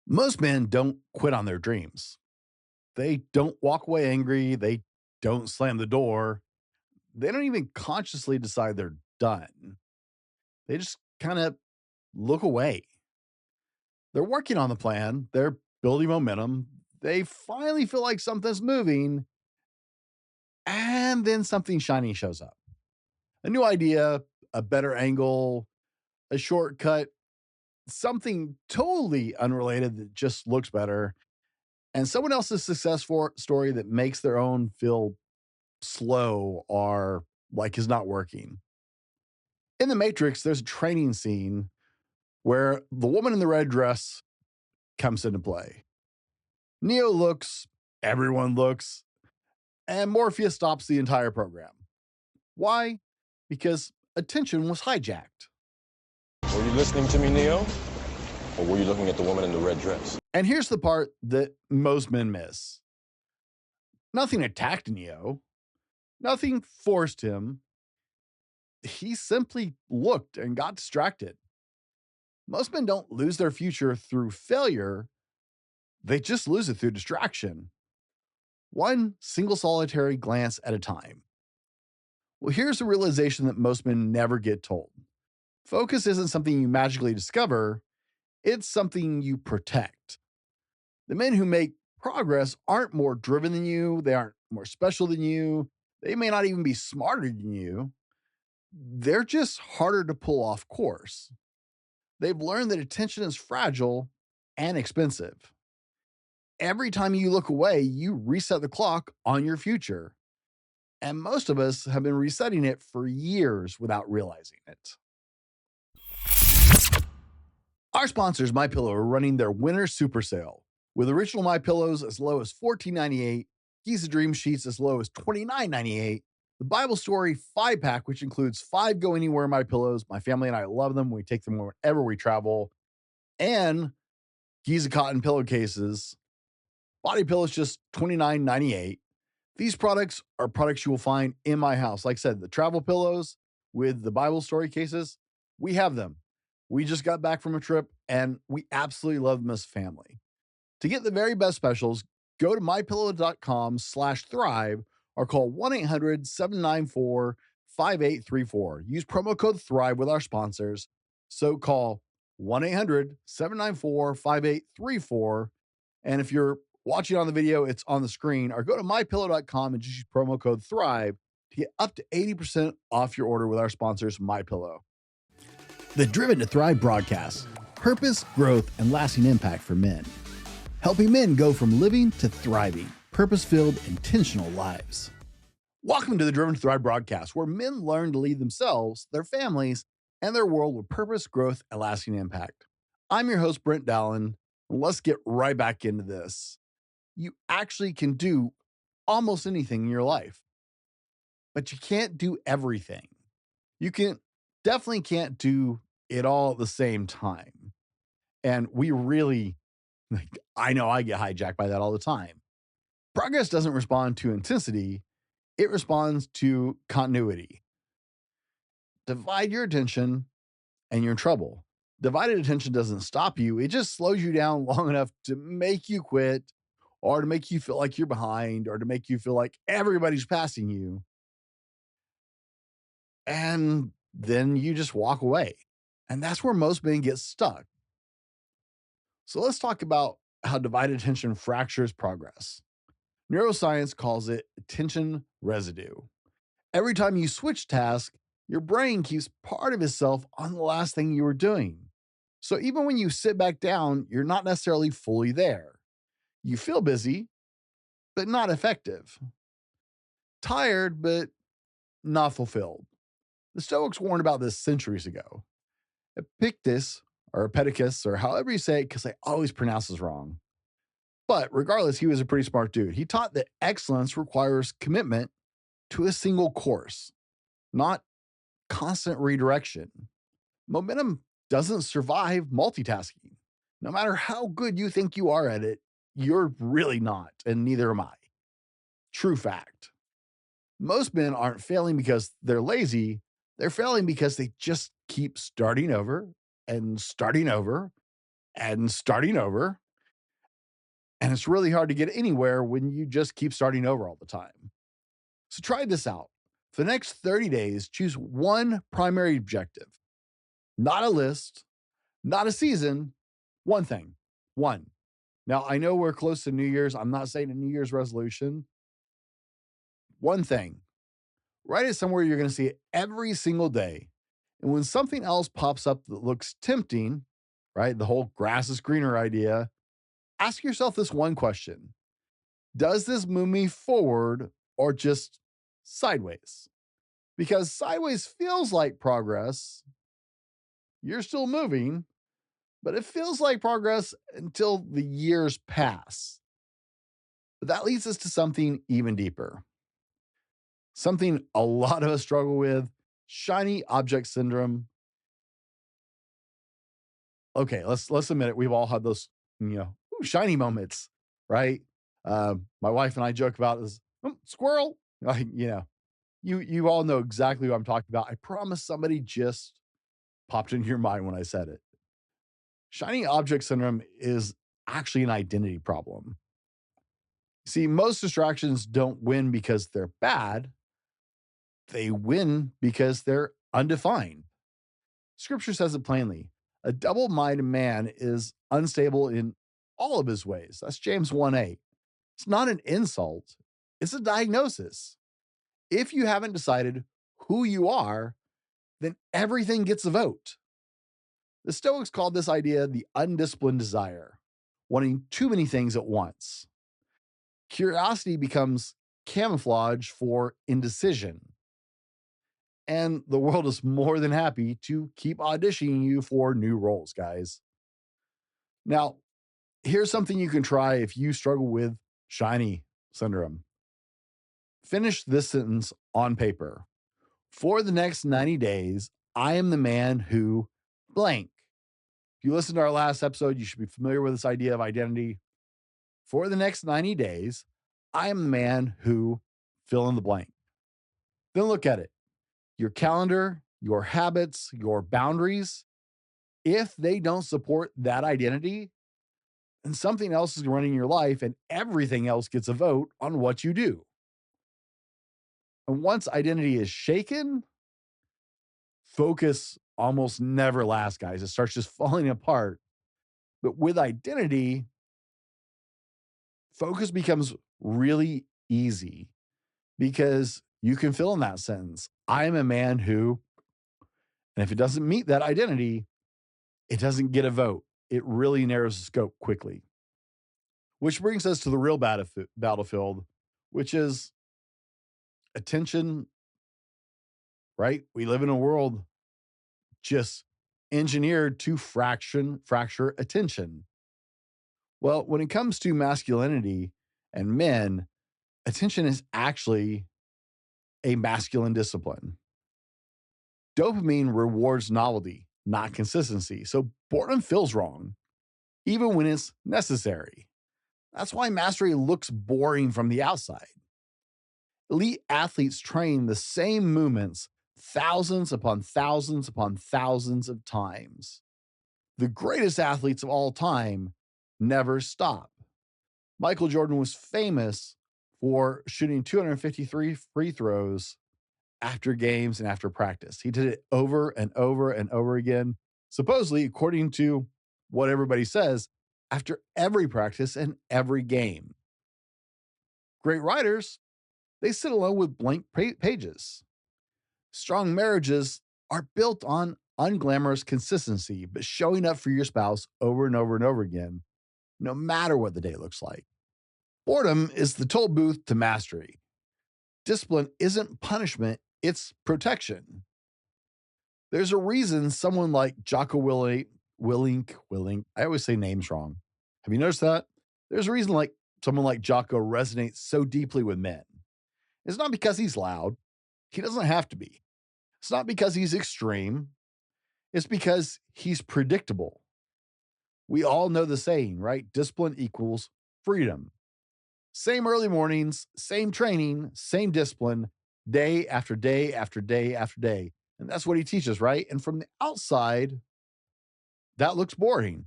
Most men don't quit on their dreams. They don't walk away angry. They don't slam the door. They don't even consciously decide they're done. They just kind of look away. They're working on the plan, they're building momentum. They finally feel like something's moving, and then something shiny shows up. A new idea, a better angle, a shortcut, something totally unrelated that just looks better, and someone else's story that makes their own feel slow or like is not working. In The Matrix, there's a training scene where the woman in the red dress comes into play. Neo looks, everyone looks, and Morpheus stops the entire program. Why? Because attention was hijacked. Were you listening to me, Neo? Or were you looking at the woman in the red dress? And here's the part that most men miss. Nothing attacked Neo. Nothing forced him. He simply looked and got distracted. Most men don't lose their future through failure. They just lose it through distraction. One single solitary glance at a time. Well, here's the realization that most men never get told. Focus isn't something you magically discover, it's something you protect. The men who make progress aren't more driven than you, they aren't more special than you, they may not even be smarter than you. They're just harder to pull off course. They've learned that attention is fragile and expensive. Every time you look away, you reset the clock on your future. And most of us have been resetting it for years without realizing it. Our sponsors, MyPillow, are running their winter super sale with original MyPillows as low as $14.98, Giza Dream Sheets as low as $29.98, the Bible Story 5-pack, which includes 5 Go Anywhere MyPillows. My family and I love them. We take them wherever we travel. And Giza Cotton pillowcases. Body pillows just $29.98. These products are products you will find in my house. Like I said, the travel pillows with the Bible Story cases, we have them. We just got back from a trip and we absolutely love them as a family. To get the very best specials, go to mypillow.com/thrive or call 1-800-794-5834. Use promo code THRIVE with our sponsors. So call 1-800-794-5834. And if you're watching on the video, it's on the screen, or go to mypillow.com and just use promo code THRIVE to get up to 80% off your order with our sponsors, MyPillow. The Driven to Thrive broadcast, purpose, growth, and lasting impact for men. Helping men go from living to thriving, purpose-filled, intentional lives. Welcome to the Driven to Thrive broadcast, where men learn to lead themselves, their families, and their world with purpose, growth, and lasting impact. I'm your host, Brent Dallin, and let's get right back into this. You actually can do almost anything in your life, but you can't do everything. You definitely can't do it all at the same time. And we really, I know I get hijacked by that all the time. Progress doesn't respond to intensity, it responds to continuity. Divide your attention and you're in trouble. Divided attention doesn't stop you, it just slows you down long enough to make you quit, or to make you feel like you're behind, or to make you feel like everybody's passing you. And then you just walk away. And that's where most men get stuck. So let's talk about how divided attention fractures progress. Neuroscience calls it attention residue. Every time you switch tasks, your brain keeps part of itself on the last thing you were doing. So even when you sit back down, you're not necessarily fully there. You feel busy, but not effective. Tired, but not fulfilled. The Stoics warned about this centuries ago. Epictetus, or Epictetus, or however you say it, because I always pronounce this wrong. But regardless, he was a pretty smart dude. He taught that excellence requires commitment to a single course, not constant redirection. Momentum doesn't survive multitasking. No matter how good you think you are at it, you're really not, and neither am I. True fact. Most men aren't failing because they're lazy. They're failing because they just keep starting over and starting over and starting over. And it's really hard to get anywhere when you just keep starting over all the time. So try this out. For the next 30 days, choose one primary objective, not a list, not a season, one thing, one. Now, I know we're close to New Year's. I'm not saying a New Year's resolution. One thing, write it somewhere you're going to see it every single day. And when something else pops up that looks tempting, right, the whole grass is greener idea, ask yourself this one question: does this move me forward or just sideways? Because sideways feels like progress. You're still moving, but it feels like progress until the years pass. But that leads us to something even deeper, something a lot of us struggle with: shiny object syndrome. Okay, let's admit it. We've all had those, shiny moments, right? My wife and I joke about this: "Oh, squirrel." Like, you all know exactly what I'm talking about. I promise somebody just popped into your mind when I said it. Shiny object syndrome is actually an identity problem. See, most distractions don't win because they're bad, they win because they're undefined. Scripture says it plainly: a double minded man is unstable in all of his ways. That's James 1:8. It's not an insult, it's a diagnosis. If you haven't decided who you are, then everything gets a vote. The Stoics called this idea the undisciplined desire, wanting too many things at once. Curiosity becomes camouflage for indecision. And the world is more than happy to keep auditioning you for new roles, guys. Now, here's something you can try if you struggle with shiny syndrome. Finish this sentence on paper. For the next 90 days, I am the man who blank. If you listen to our last episode, you should be familiar with this idea of identity. For the next 90 days, I am the man who fill in the blank. Then look at it: your calendar, your habits, your boundaries. If they don't support that identity, then something else is running your life and everything else gets a vote on what you do. And once identity is shaken, focus almost never lasts, guys. It starts just falling apart. But with identity, focus becomes really easy because you can fill in that sentence: I am a man who, and if it doesn't meet that identity, it doesn't get a vote. It really narrows the scope quickly. Which brings us to the real battlefield, which is attention, right? We live in a world just engineered to fracture attention. Well, when it comes to masculinity and men, attention is actually a masculine discipline. Dopamine rewards novelty, not consistency. So boredom feels wrong, even when it's necessary. That's why mastery looks boring from the outside. Elite athletes train the same movements thousands upon thousands upon thousands of times. The greatest athletes of all time never stop. Michael Jordan was famous for shooting 253 free throws after games and after practice. He did it over and over and over again, supposedly, according to what everybody says, after every practice and every game. Great writers, they sit alone with blank pages. Strong marriages are built on unglamorous consistency, but showing up for your spouse over and over and over again, no matter what the day looks like. Boredom is the toll booth to mastery. Discipline isn't punishment, it's protection. There's a reason someone like Jocko Willink, I always say names wrong. Have you noticed that? There's a reason like someone like Jocko resonates so deeply with men. It's not because he's loud. He doesn't have to be. It's not because he's extreme. It's because he's predictable. We all know the saying, right? Discipline equals freedom. Same early mornings, same training, same discipline, day after day after day after day. And that's what he teaches, right? And from the outside, that looks boring.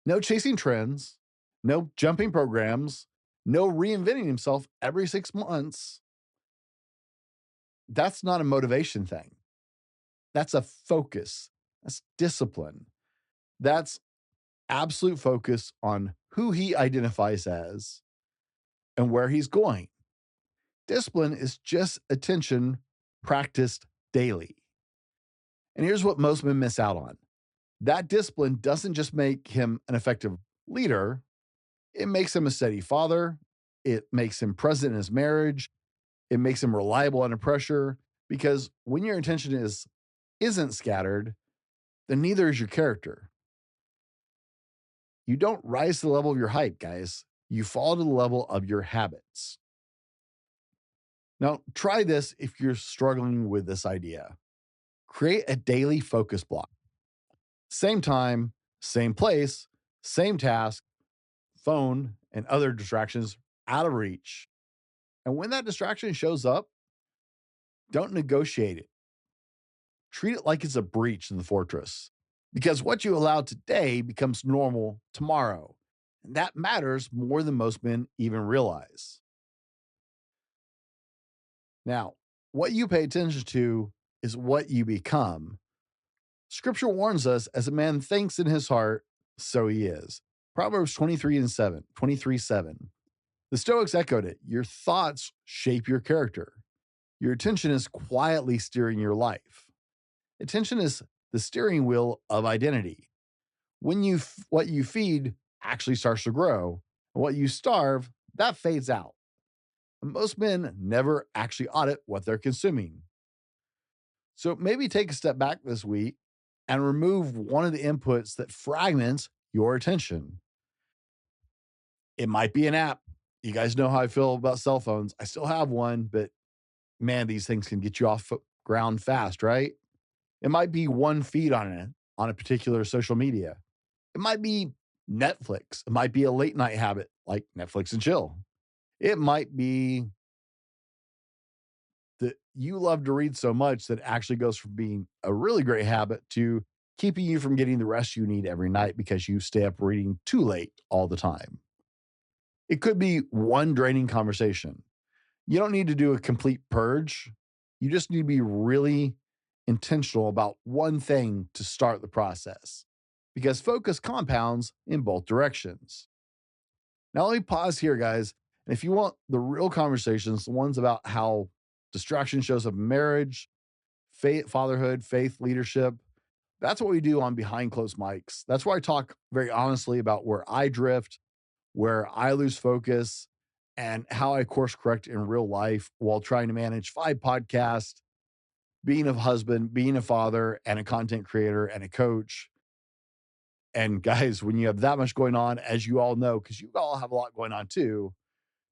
No chasing trends, No jumping programs, no reinventing himself every 6 months. That's not a motivation thing. That's a focus. That's discipline. That's absolute focus on who he identifies as and where he's going. Discipline is just attention practiced daily. And here's what most men miss out on: that discipline doesn't just make him an effective leader, it makes him a steady father. It makes him present in his marriage. It makes him reliable under pressure. Because when your attention isn't scattered, then neither is your character. You don't rise to the level of your hype, guys. You fall to the level of your habits. Now, try this if you're struggling with this idea. Create a daily focus block. Same time, same place, same task, phone and other distractions out of reach. And when that distraction shows up, don't negotiate it. Treat it like it's a breach in the fortress, because what you allow today becomes normal tomorrow. And that matters more than most men even realize. Now, what you pay attention to is what you become. Scripture warns us, as a man thinks in his heart, so he is. Proverbs 23:7. The Stoics echoed it. Your thoughts shape your character. Your attention is quietly steering your life. Attention is the steering wheel of identity. What you feed actually starts to grow, and what you starve, that fades out. And most men never actually audit what they're consuming. So maybe take a step back this week and remove one of the inputs that fragments your attention. It might be an app. You guys know how I feel about cell phones. I still have one, but man, these things can get you off ground fast, right? It might be one feed on a particular social media. It might be Netflix. It might be a late night habit like Netflix and chill. It might be that you love to read so much that it actually goes from being a really great habit to keeping you from getting the rest you need every night because you stay up reading too late all the time. It could be one draining conversation. You don't need to do a complete purge. You just need to be really intentional about one thing to start the process, because focus compounds in both directions. Now, let me pause here, guys. And if you want the real conversations, the ones about how distraction shows up in marriage, faith, fatherhood, faith, leadership, that's what we do on Behind Closed Mics. That's where I talk very honestly about where I drift, where I lose focus, and how I course correct in real life while trying to manage 5 podcasts, being a husband, being a father, and a content creator and a coach. And guys, when you have that much going on, as you all know, because you all have a lot going on too,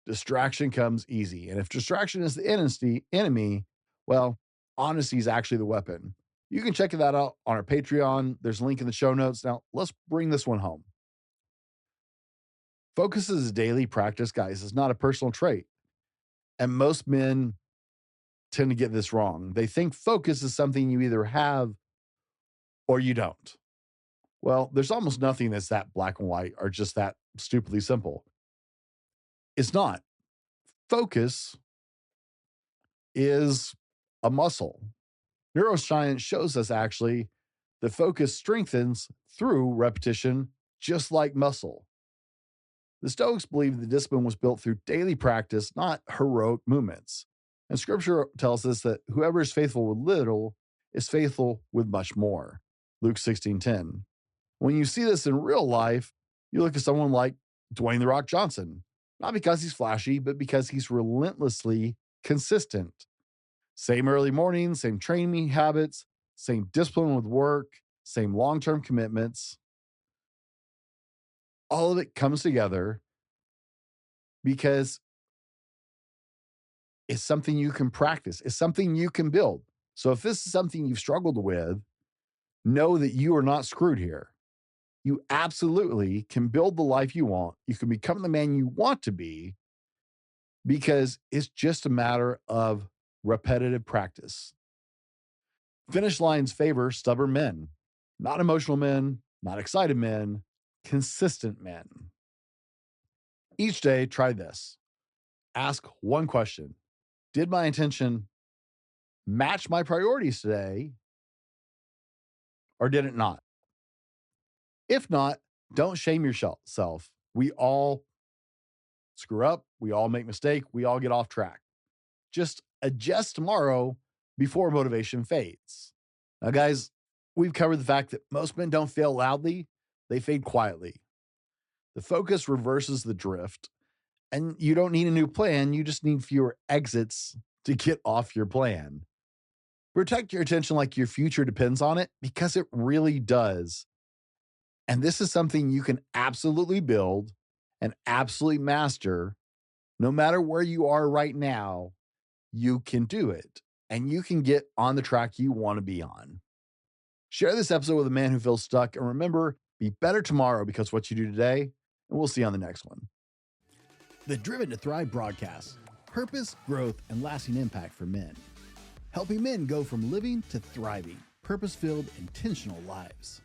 distraction comes easy. And if distraction is the enemy, well, honesty is actually the weapon. You can check that out on our Patreon. There's a link in the show notes. Now, let's bring this one home. Focus is a daily practice, guys. It's not a personal trait. And most men tend to get this wrong. They think focus is something you either have or you don't. Well, there's almost nothing that's that black and white or just that stupidly simple. It's not. Focus is a muscle. Neuroscience shows us actually that focus strengthens through repetition, just like muscle. The Stoics believed the discipline was built through daily practice, not heroic movements. And scripture tells us that whoever is faithful with little is faithful with much more. Luke 16:10. When you see this in real life, you look at someone like Dwayne The Rock Johnson, not because he's flashy, but because he's relentlessly consistent. Same early mornings, same training habits, same discipline with work, same long term commitments. All of it comes together because it's something you can practice, it's something you can build. So if this is something you've struggled with, know that you are not screwed here. You absolutely can build the life you want. You can become the man you want to be, because it's just a matter of repetitive practice. Finish lines favor stubborn men, not emotional men, not excited men, consistent men. Each day, try this. Ask one question. Did my intention match my priorities today, or did it not? If not, don't shame yourself. We all screw up. We all make mistakes. We all get off track. Just adjust tomorrow before motivation fades. Now, guys, we've covered the fact that most men don't fail loudly, they fade quietly. The focus reverses the drift, and you don't need a new plan. You just need fewer exits to get off your plan. Protect your attention like your future depends on it, because it really does. And this is something you can absolutely build and absolutely master. No matter where you are right now, you can do it and you can get on the track you want to be on. Share this episode with a man who feels stuck. And remember, be better tomorrow because what you do today. And we'll see you on the next one. The Driven to Thrive broadcast: purpose, growth, and lasting impact for men. Helping men go from living to thriving, purpose-filled, intentional lives.